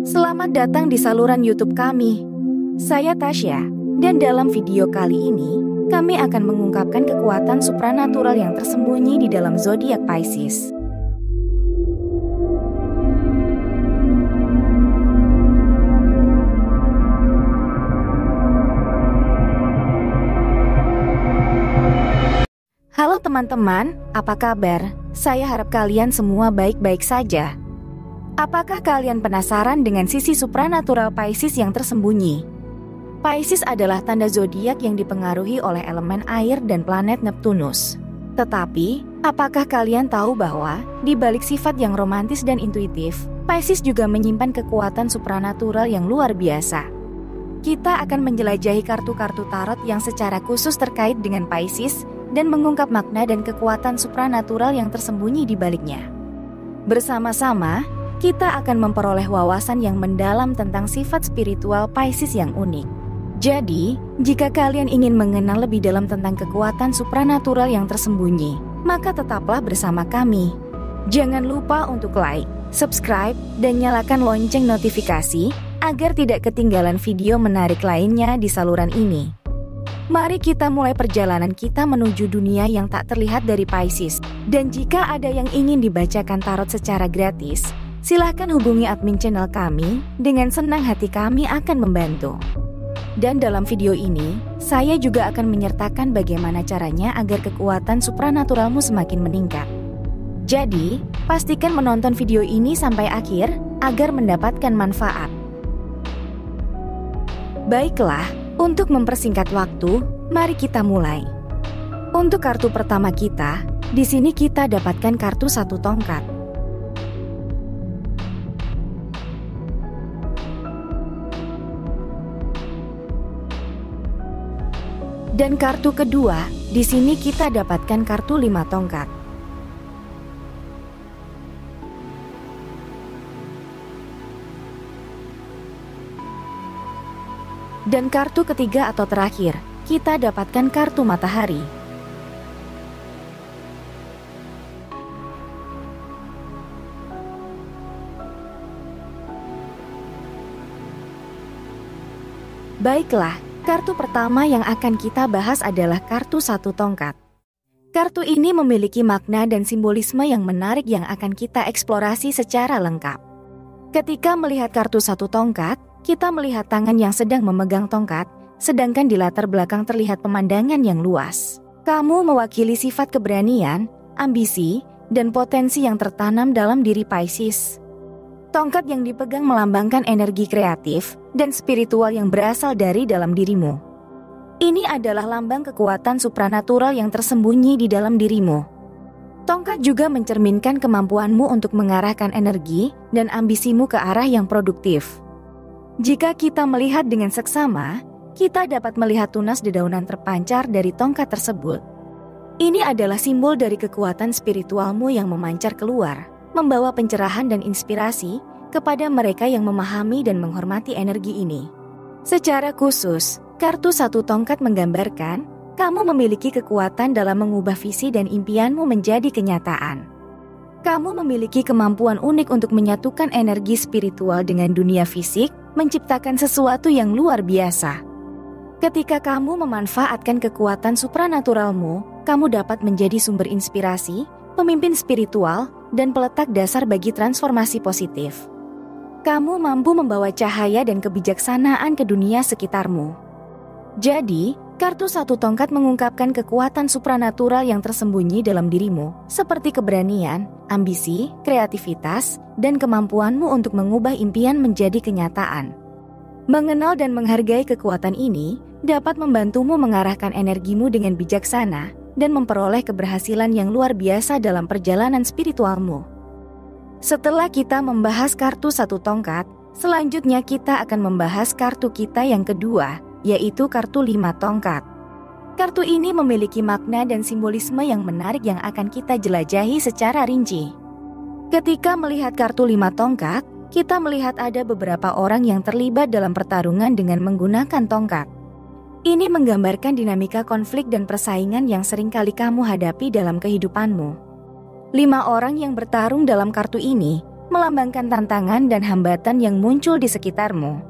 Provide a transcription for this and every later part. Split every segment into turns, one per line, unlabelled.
Selamat datang di saluran YouTube kami. Saya Tasya, dan dalam video kali ini, kami akan mengungkapkan kekuatan supranatural yang tersembunyi di dalam zodiak Pisces. Halo teman-teman, apa kabar? Saya harap kalian semua baik-baik saja. Apakah kalian penasaran dengan sisi supranatural Pisces yang tersembunyi? Pisces adalah tanda zodiak yang dipengaruhi oleh elemen air dan planet Neptunus. Tetapi, apakah kalian tahu bahwa di balik sifat yang romantis dan intuitif, Pisces juga menyimpan kekuatan supranatural yang luar biasa? Kita akan menjelajahi kartu-kartu tarot yang secara khusus terkait dengan Pisces dan mengungkap makna dan kekuatan supranatural yang tersembunyi di baliknya. Bersama-sama, kita akan memperoleh wawasan yang mendalam tentang sifat spiritual Pisces yang unik. Jadi, jika kalian ingin mengenal lebih dalam tentang kekuatan supranatural yang tersembunyi, maka tetaplah bersama kami. Jangan lupa untuk like, subscribe, dan nyalakan lonceng notifikasi agar tidak ketinggalan video menarik lainnya di saluran ini. Mari kita mulai perjalanan kita menuju dunia yang tak terlihat dari Pisces. Dan jika ada yang ingin dibacakan tarot secara gratis, silahkan hubungi admin channel kami, dengan senang hati kami akan membantu. Dan dalam video ini, saya juga akan menyertakan bagaimana caranya agar kekuatan supranaturalmu semakin meningkat. Jadi, pastikan menonton video ini sampai akhir, agar mendapatkan manfaat. Baiklah, untuk mempersingkat waktu, mari kita mulai. Untuk kartu pertama kita, di sini kita dapatkan kartu 1 tongkat. Dan kartu kedua, di sini kita dapatkan kartu 5 tongkat. Dan kartu ketiga atau terakhir, kita dapatkan kartu matahari. Baiklah, kartu pertama yang akan kita bahas adalah kartu 1 tongkat. Kartu ini memiliki makna dan simbolisme yang menarik yang akan kita eksplorasi secara lengkap. Ketika melihat kartu 1 tongkat, kita melihat tangan yang sedang memegang tongkat, sedangkan di latar belakang terlihat pemandangan yang luas. Kamu mewakili sifat keberanian, ambisi, dan potensi yang tertanam dalam diri Pisces. Tongkat yang dipegang melambangkan energi kreatif dan spiritual yang berasal dari dalam dirimu. Ini adalah lambang kekuatan supranatural yang tersembunyi di dalam dirimu. Tongkat juga mencerminkan kemampuanmu untuk mengarahkan energi dan ambisimu ke arah yang produktif. Jika kita melihat dengan seksama, kita dapat melihat tunas dedaunan terpancar dari tongkat tersebut. Ini adalah simbol dari kekuatan spiritualmu yang memancar keluar, membawa pencerahan dan inspirasi kepada mereka yang memahami dan menghormati energi ini. Secara khusus, kartu 1 tongkat menggambarkan kamu memiliki kekuatan dalam mengubah visi dan impianmu menjadi kenyataan. Kamu memiliki kemampuan unik untuk menyatukan energi spiritual dengan dunia fisik, menciptakan sesuatu yang luar biasa. Ketika kamu memanfaatkan kekuatan supranaturalmu, kamu dapat menjadi sumber inspirasi, pemimpin spiritual, dan peletak dasar bagi transformasi positif. Kamu mampu membawa cahaya dan kebijaksanaan ke dunia sekitarmu. Jadi, kartu 1 tongkat mengungkapkan kekuatan supranatural yang tersembunyi dalam dirimu, seperti keberanian, ambisi, kreativitas, dan kemampuanmu untuk mengubah impian menjadi kenyataan. Mengenal dan menghargai kekuatan ini dapat membantumu mengarahkan energimu dengan bijaksana dan memperoleh keberhasilan yang luar biasa dalam perjalanan spiritualmu. Setelah kita membahas kartu 1 tongkat, selanjutnya kita akan membahas kartu kita yang kedua, yaitu kartu 5 tongkat. Kartu ini memiliki makna dan simbolisme yang menarik yang akan kita jelajahi secara rinci. Ketika melihat kartu 5 tongkat, kita melihat ada beberapa orang yang terlibat dalam pertarungan dengan menggunakan tongkat. Ini menggambarkan dinamika konflik dan persaingan yang seringkali kamu hadapi dalam kehidupanmu. 5 orang yang bertarung dalam kartu ini melambangkan tantangan dan hambatan yang muncul di sekitarmu.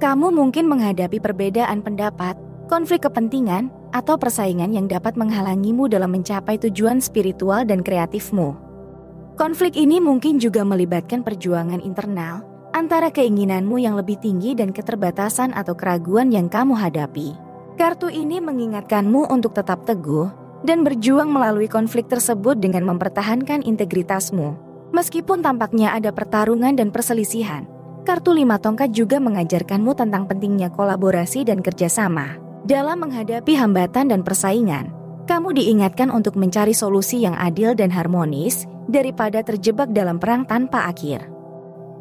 Kamu mungkin menghadapi perbedaan pendapat, konflik kepentingan, atau persaingan yang dapat menghalangimu dalam mencapai tujuan spiritual dan kreatifmu. Konflik ini mungkin juga melibatkan perjuangan internal antara keinginanmu yang lebih tinggi dan keterbatasan atau keraguan yang kamu hadapi. Kartu ini mengingatkanmu untuk tetap teguh dan berjuang melalui konflik tersebut dengan mempertahankan integritasmu. Meskipun tampaknya ada pertarungan dan perselisihan, kartu 5 tongkat juga mengajarkanmu tentang pentingnya kolaborasi dan kerjasama. Dalam menghadapi hambatan dan persaingan, kamu diingatkan untuk mencari solusi yang adil dan harmonis daripada terjebak dalam perang tanpa akhir.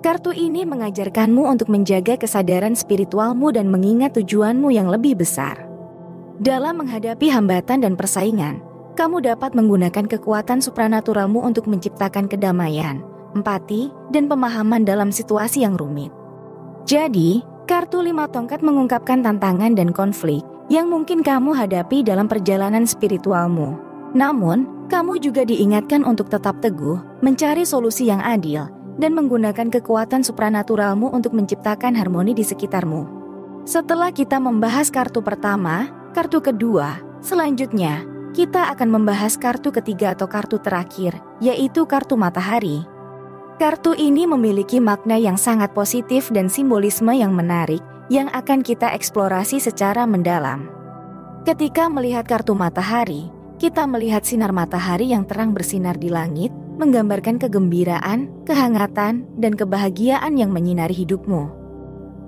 Kartu ini mengajarkanmu untuk menjaga kesadaran spiritualmu dan mengingat tujuanmu yang lebih besar. Dalam menghadapi hambatan dan persaingan, kamu dapat menggunakan kekuatan supranaturalmu untuk menciptakan kedamaian, empati, dan pemahaman dalam situasi yang rumit. Jadi, kartu 5 tongkat mengungkapkan tantangan dan konflik yang mungkin kamu hadapi dalam perjalanan spiritualmu. Namun, kamu juga diingatkan untuk tetap teguh, mencari solusi yang adil, dan menggunakan kekuatan supranaturalmu untuk menciptakan harmoni di sekitarmu. Setelah kita membahas kartu pertama, kartu kedua, selanjutnya kita akan membahas kartu ketiga atau kartu terakhir, yaitu kartu matahari. Kartu ini memiliki makna yang sangat positif dan simbolisme yang menarik yang akan kita eksplorasi secara mendalam. Ketika melihat kartu matahari, kita melihat sinar matahari yang terang bersinar di langit, menggambarkan kegembiraan, kehangatan, dan kebahagiaan yang menyinari hidupmu.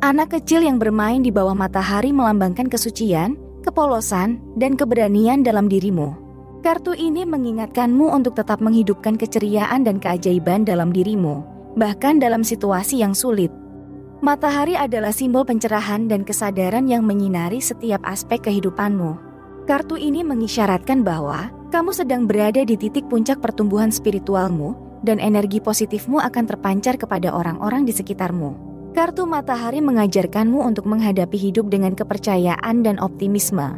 Anak kecil yang bermain di bawah matahari melambangkan kesucian, kepolosan, dan keberanian dalam dirimu. Kartu ini mengingatkanmu untuk tetap menghidupkan keceriaan dan keajaiban dalam dirimu, bahkan dalam situasi yang sulit. Matahari adalah simbol pencerahan dan kesadaran yang menyinari setiap aspek kehidupanmu. Kartu ini mengisyaratkan bahwa kamu sedang berada di titik puncak pertumbuhan spiritualmu dan energi positifmu akan terpancar kepada orang-orang di sekitarmu. Kartu matahari mengajarkanmu untuk menghadapi hidup dengan kepercayaan dan optimisme.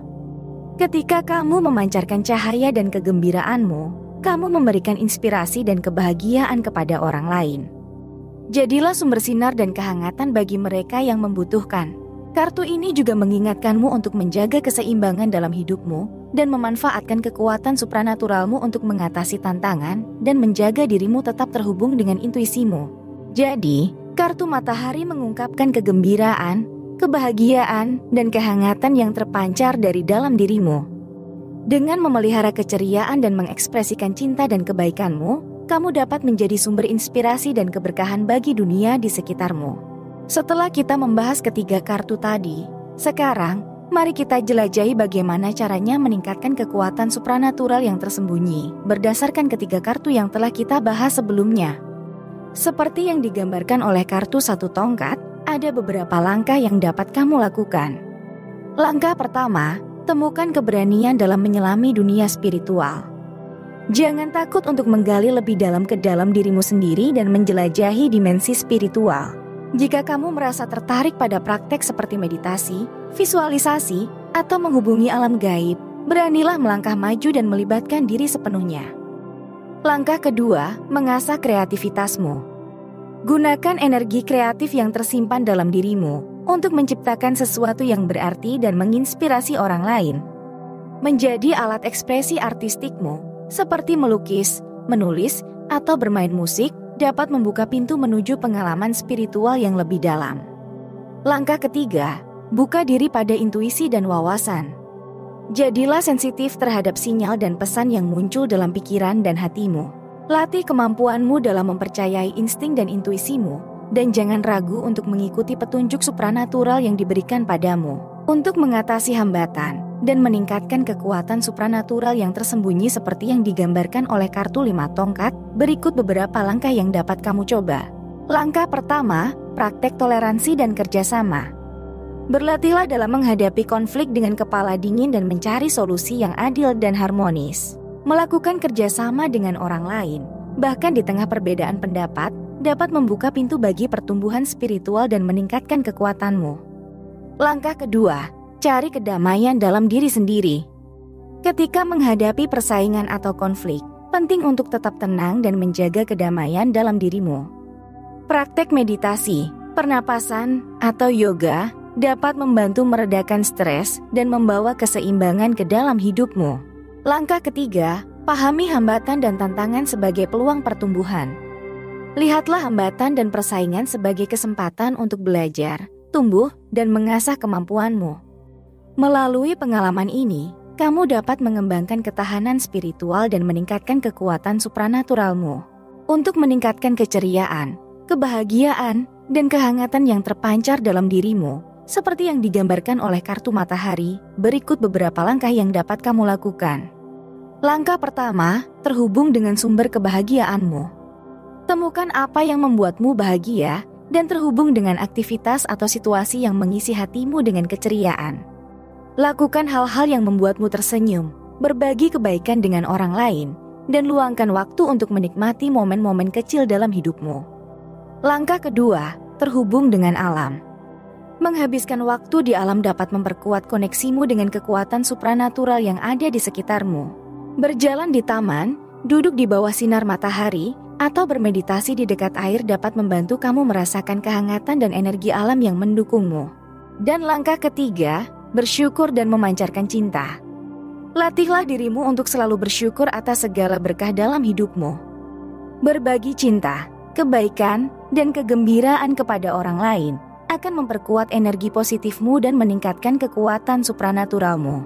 Ketika kamu memancarkan cahaya dan kegembiraanmu, kamu memberikan inspirasi dan kebahagiaan kepada orang lain. Jadilah sumber sinar dan kehangatan bagi mereka yang membutuhkan. Kartu ini juga mengingatkanmu untuk menjaga keseimbangan dalam hidupmu dan memanfaatkan kekuatan supranaturalmu untuk mengatasi tantangan dan menjaga dirimu tetap terhubung dengan intuisimu. Jadi, kartu matahari mengungkapkan kegembiraan, kebahagiaan, dan kehangatan yang terpancar dari dalam dirimu. Dengan memelihara keceriaan dan mengekspresikan cinta dan kebaikanmu, kamu dapat menjadi sumber inspirasi dan keberkahan bagi dunia di sekitarmu. Setelah kita membahas ketiga kartu tadi, sekarang mari kita jelajahi bagaimana caranya meningkatkan kekuatan supranatural yang tersembunyi berdasarkan ketiga kartu yang telah kita bahas sebelumnya. Seperti yang digambarkan oleh kartu 1 tongkat, ada beberapa langkah yang dapat kamu lakukan. Langkah pertama, temukan keberanian dalam menyelami dunia spiritual. Jangan takut untuk menggali lebih dalam ke dalam dirimu sendiri dan menjelajahi dimensi spiritual. Jika kamu merasa tertarik pada praktek seperti meditasi, visualisasi, atau menghubungi alam gaib, beranilah melangkah maju dan melibatkan diri sepenuhnya. Langkah kedua, mengasah kreativitasmu. Gunakan energi kreatif yang tersimpan dalam dirimu untuk menciptakan sesuatu yang berarti dan menginspirasi orang lain. Menjadi alat ekspresi artistikmu, seperti melukis, menulis, atau bermain musik, dapat membuka pintu menuju pengalaman spiritual yang lebih dalam. Langkah ketiga, buka diri pada intuisi dan wawasan. Jadilah sensitif terhadap sinyal dan pesan yang muncul dalam pikiran dan hatimu. Latih kemampuanmu dalam mempercayai insting dan intuisimu, dan jangan ragu untuk mengikuti petunjuk supranatural yang diberikan padamu. Untuk mengatasi hambatan dan meningkatkan kekuatan supranatural yang tersembunyi seperti yang digambarkan oleh kartu 5 tongkat, berikut beberapa langkah yang dapat kamu coba. Langkah pertama, praktek toleransi dan kerjasama. Berlatihlah dalam menghadapi konflik dengan kepala dingin dan mencari solusi yang adil dan harmonis. Melakukan kerjasama dengan orang lain, bahkan di tengah perbedaan pendapat, dapat membuka pintu bagi pertumbuhan spiritual dan meningkatkan kekuatanmu. Langkah kedua, cari kedamaian dalam diri sendiri. Ketika menghadapi persaingan atau konflik, penting untuk tetap tenang dan menjaga kedamaian dalam dirimu. Praktek meditasi, pernapasan, atau yoga dapat membantu meredakan stres dan membawa keseimbangan ke dalam hidupmu. Langkah ketiga, pahami hambatan dan tantangan sebagai peluang pertumbuhan. Lihatlah hambatan dan persaingan sebagai kesempatan untuk belajar, tumbuh, dan mengasah kemampuanmu. Melalui pengalaman ini, kamu dapat mengembangkan ketahanan spiritual dan meningkatkan kekuatan supranaturalmu. Untuk meningkatkan keceriaan, kebahagiaan, dan kehangatan yang terpancar dalam dirimu, seperti yang digambarkan oleh kartu matahari, berikut beberapa langkah yang dapat kamu lakukan. Langkah pertama, terhubung dengan sumber kebahagiaanmu. Temukan apa yang membuatmu bahagia dan terhubung dengan aktivitas atau situasi yang mengisi hatimu dengan keceriaan. Lakukan hal-hal yang membuatmu tersenyum, berbagi kebaikan dengan orang lain, dan luangkan waktu untuk menikmati momen-momen kecil dalam hidupmu. Langkah kedua, terhubung dengan alam. Menghabiskan waktu di alam dapat memperkuat koneksimu dengan kekuatan supranatural yang ada di sekitarmu. Berjalan di taman, duduk di bawah sinar matahari, atau bermeditasi di dekat air dapat membantu kamu merasakan kehangatan dan energi alam yang mendukungmu. Dan langkah ketiga, bersyukur dan memancarkan cinta. Latihlah dirimu untuk selalu bersyukur atas segala berkah dalam hidupmu. Berbagi cinta, kebaikan, dan kegembiraan kepada orang lain akan memperkuat energi positifmu dan meningkatkan kekuatan supranaturalmu.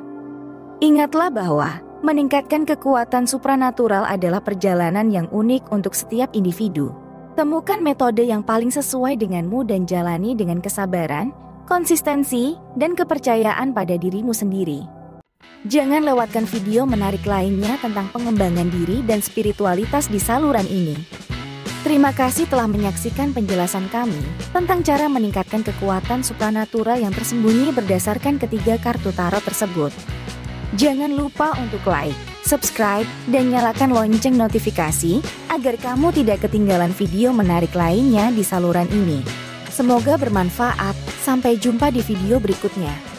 Ingatlah bahwa meningkatkan kekuatan supranatural adalah perjalanan yang unik untuk setiap individu. Temukan metode yang paling sesuai denganmu dan jalani dengan kesabaran, konsistensi, dan kepercayaan pada dirimu sendiri. Jangan lewatkan video menarik lainnya tentang pengembangan diri dan spiritualitas di saluran ini. Terima kasih telah menyaksikan penjelasan kami tentang cara meningkatkan kekuatan supranatural yang tersembunyi berdasarkan ketiga kartu tarot tersebut. Jangan lupa untuk like, subscribe, dan nyalakan lonceng notifikasi agar kamu tidak ketinggalan video menarik lainnya di saluran ini. Semoga bermanfaat. Sampai jumpa di video berikutnya.